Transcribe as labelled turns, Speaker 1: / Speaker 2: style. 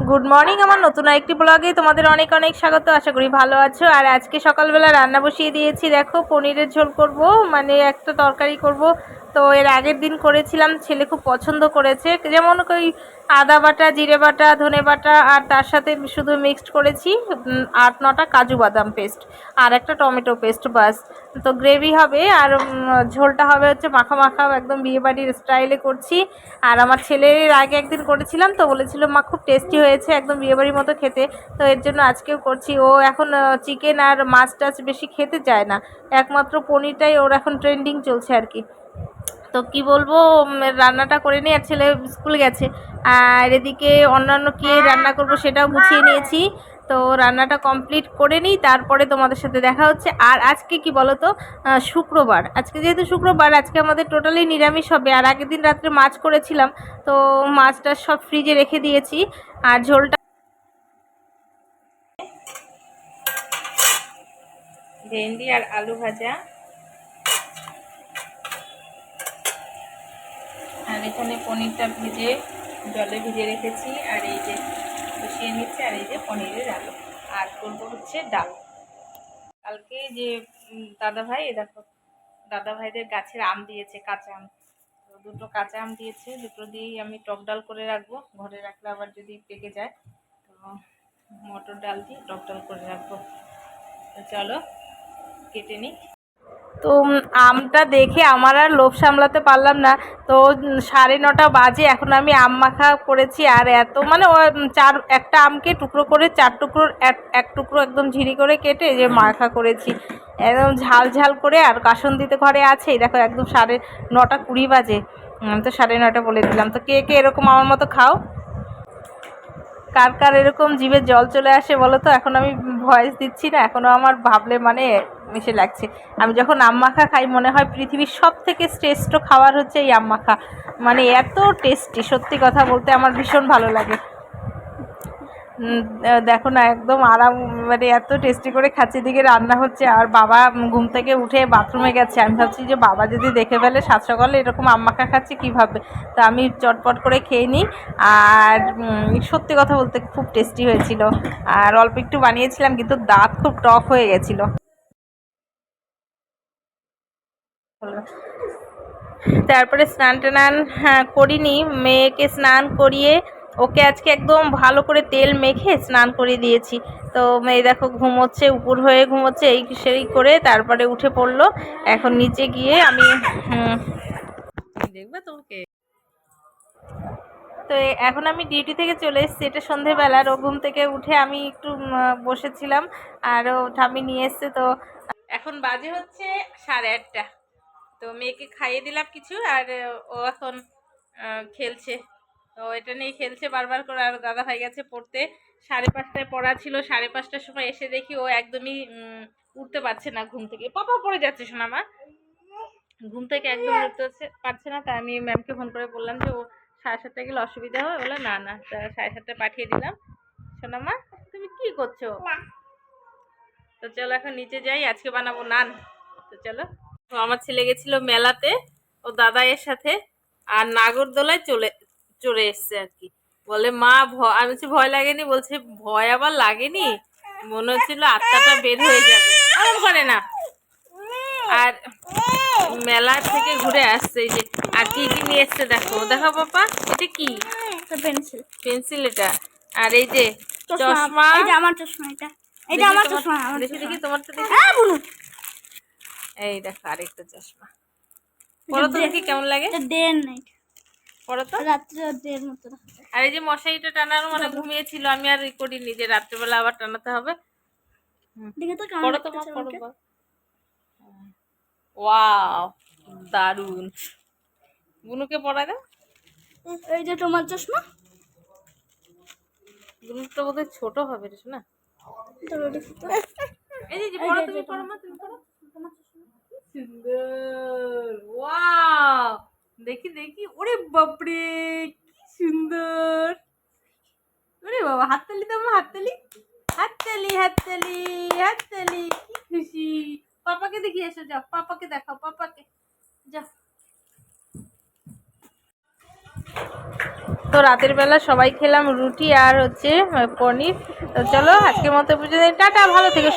Speaker 1: Good morning, আমার নতুন একটি ব্লগে তোমাদের অনেক অনেক স্বাগত। আশা করি ভালো আছো। আর আজকে সকালবেলা রান্না বসিয়ে দিয়েছি। দেখো, পনিরের ঝোল করব, মানে একটা তরকারি করব। তো এর আগের দিন করেছিলাম, ছেলে খুব পছন্দ করেছে। যেমন ওই আদা বাটা, জিরে বাটা, ধনে বাটা, আর তার সাথে শুধু মিক্সড করেছি 8-9টা কাজু বাদাম পেস্ট আর একটা টমেটো পেস্ট, বাস। তো গ্রেভি হবে আর ঝোলটা হবে হচ্ছে মাখা মাখা, একদম বিয়েবাড়ির স্টাইলে করছি। আর আমার ছেলের আগে একদিন করেছিলাম, তো বলেছিল মা খুব টেস্টি হয়েছে, একদম বিয়েবাড়ির মতো খেতে। তো এর জন্য আজকেও করছি। ও এখন চিকেন আর মাছ টাছ বেশি খেতে চায় না, একমাত্র পনিরটাই ওর এখন ট্রেন্ডিং চলছে আর কি। তো কি বলবো, রান্নাটা করে নিয়ে আর ছেলে স্কুল গেছে। আর এদিকে অন্যান্য কি রান্না করব সেটাও গুছিয়ে নিয়েছি। তো রান্নাটা কমপ্লিট করে নিই, তারপরে তোমাদের সাথে দেখা হচ্ছে। আর আজকে কি বলো তো, শুক্রবার। আজকে যেহেতু শুক্রবার, আজকে আমাদের টোটালি নিরামিষ হবে। আর আগের দিন রাত্রে মাছ করেছিলাম, তো মাছটা সব ফ্রিজে রেখে দিয়েছি। আর ঝোলটা ভেন্ডি আর আলু ভাজা, আর এখানে পনিরটা ভেজে জলে ভিজে রেখেছি। আর এই যে বসিয়ে নিচ্ছি। আর এই যে পনিরের আলু, আর করবো হচ্ছে ডাল। কালকে যে দাদা ভাই, দেখো দাদা ভাইদের গাছের আম দিয়েছে, কাঁচা আম। তো দুটো কাঁচা আম দিয়েছে, দুটো দিয়েই আমি টক ডাল করে রাখবো। ঘরে রাখলে আবার যদি পেকে যায়, তো মটর ডাল দিয়ে টক ডাল করে রাখবো। তো চলো কেটে নিই। তো আমটা দেখে আমার আর লোভ সামলাতে পারলাম না। তো 9:30 বাজে, এখন আমি আম মাখা করেছি। আর এত মানে একটা আমকে টুকরো করে 4 টুকরোর এক টুকরো একদম ঝিরি করে কেটে যে মাখা করেছি, একদম ঝাল ঝাল করে। আর কাসুন্দি তো ঘরে আছেই। দেখো একদম 9:20 বাজে, তো 9:30 বলে দিলাম। তো কে কে এরকম আমার মতো খাও? কার কার এরকম জিভে জল চলে আসে বলো তো? এখন আমি ভয়েস দিচ্ছি না, এখনও আমার ভাবলে মানে মিশে লাগছে। আমি যখন আম মাখা খাই, মনে হয় পৃথিবীর সব থেকে শ্রেষ্ঠ খাবার হচ্ছে এই আম মাখা। মানে এত টেস্টি, সত্যি কথা বলতে আমার ভীষণ ভালো লাগে। দেখো না, একদম আরাম, মানে এত টেস্টি করে খাচ্ছি। দিকে রান্না হচ্ছে, আর বাবা ঘুম থেকে উঠে বাথরুমে গেছে। আমি ভাবছি যে বাবা যদি দেখে ফেলে সাত সকালে এরকম আম মাখা খাচ্ছি কী ভাববে। তো আমি চটপট করে খেয়ে নিই। আর সত্যি কথা বলতে খুব টেস্টি হয়েছিল। আর অল্প একটু বানিয়েছিলাম, কিন্তু দাঁত খুব টক হয়ে গেছিলো। তারপরে স্নান টান করিনি, মেয়েকে স্নান করিয়ে ওকে আজকে একদম ভালো করে তেল মেখে স্নান করিয়ে দিয়েছি। তো মেয়ে দেখো ঘুমোচ্ছে, উপর হয়ে ঘুমোচ্ছে, এই সেই করে তারপরে উঠে পড়লো। এখন নিচে গিয়ে আমি দেখবে তোমাকে। তো এখন আমি ডিউটি থেকে চলে এসেছি, এটা সন্ধেবেলার। ও ঘুম থেকে উঠে আমি একটু বসেছিলাম, আর ও ঠামি নিয়ে এসছে। তো এখন বাজে হচ্ছে 8:30। তো মেয়েকে খাইয়ে দিলাম কিছু, আর ও এখন খেলছে। তো এটা নিয়ে খেলছে বারবার করে। আর দাদা ভাই গেছে পড়তে, 5:30টায় পড়া ছিল। 5:30টার সময় এসে দেখি ও একদমই উঠতে পারছে না ঘুম থেকে। পাপা পড়ে যাচ্ছে সোনামা, ঘুম থেকে একদম উঠতে পারছে না। তাই আমি ম্যামকে ফোন করে বললাম যে ও 7:30টায় গেলে অসুবিধা হবে। বলে না না, 7:30টায় পাঠিয়ে দিলাম। সোনামা তুমি কি করছো? তো চলো এখন নিচে যাই, আজকে বানাবো নান। তো চলো। তো আমার ছেলে গেছিল মেলাতে ও দাদাইয়ের সাথে, আর নাগরদোলায় চড়ে এসছে আর কি। বলে মা ভয়, আমি বলছি ভয় লাগেনি। বলছে ভয় আবার লাগেনি, মনে হচ্ছিল আত্মাটা বের হয়ে যাবে। এমন করে না। আর মেলা থেকে ঘুরে আসছে এই যে। আর কি কি নিয়ে এসছে দেখো, দেখো পাপা, এটা কি?
Speaker 2: পেন্সিল।
Speaker 1: পেন্সিল এটা। আর এই যে চশমা,
Speaker 2: এই যে আমার চশমা, এটা আমার চশমা।
Speaker 1: দেখি দেখি তোমারটা দেখি। এই দেখো আরেকটা চশমা। পড়ো তো দেখি কেমন লাগে।
Speaker 2: ডে নাইট
Speaker 1: পড়ো তো।
Speaker 2: রাত্রে ডের মতো।
Speaker 1: আর এই যে মশারিটা টানানো, মানে ঘুমিয়েছিল, আমি আর করিনি যে রাত্রেবেলা আবার টানাতে হবে। পড়ো তো মা, পড়ো। ওয়াও, দারুন। বুনুকে পড়া দাও।
Speaker 2: এই যে তোমার চশমা।
Speaker 1: বুনু তো বোধহয় ছোট হবে রে না। এই যে পড়ো, তুমি পড়ো মা, তুমি পড়ো। সুন্দর, ওয়াও। দেখি দেখি, ওরে বাপরে কি সুন্দর। ওরে বাবা, হাততালি দাও মা, হাততালি, হাততালি, হাততালি, হাততালি। কি খুশি। পাপাকে দেখিয়ে এসো, যাও পাপাকে দেখাও, পাপাকে যাও। তো রাতের বেলা সবাই খেলাম রুটি আর হচ্ছে পনির। তো চলো আজকের মতো বুঝে টাটা, ভালো থেকে।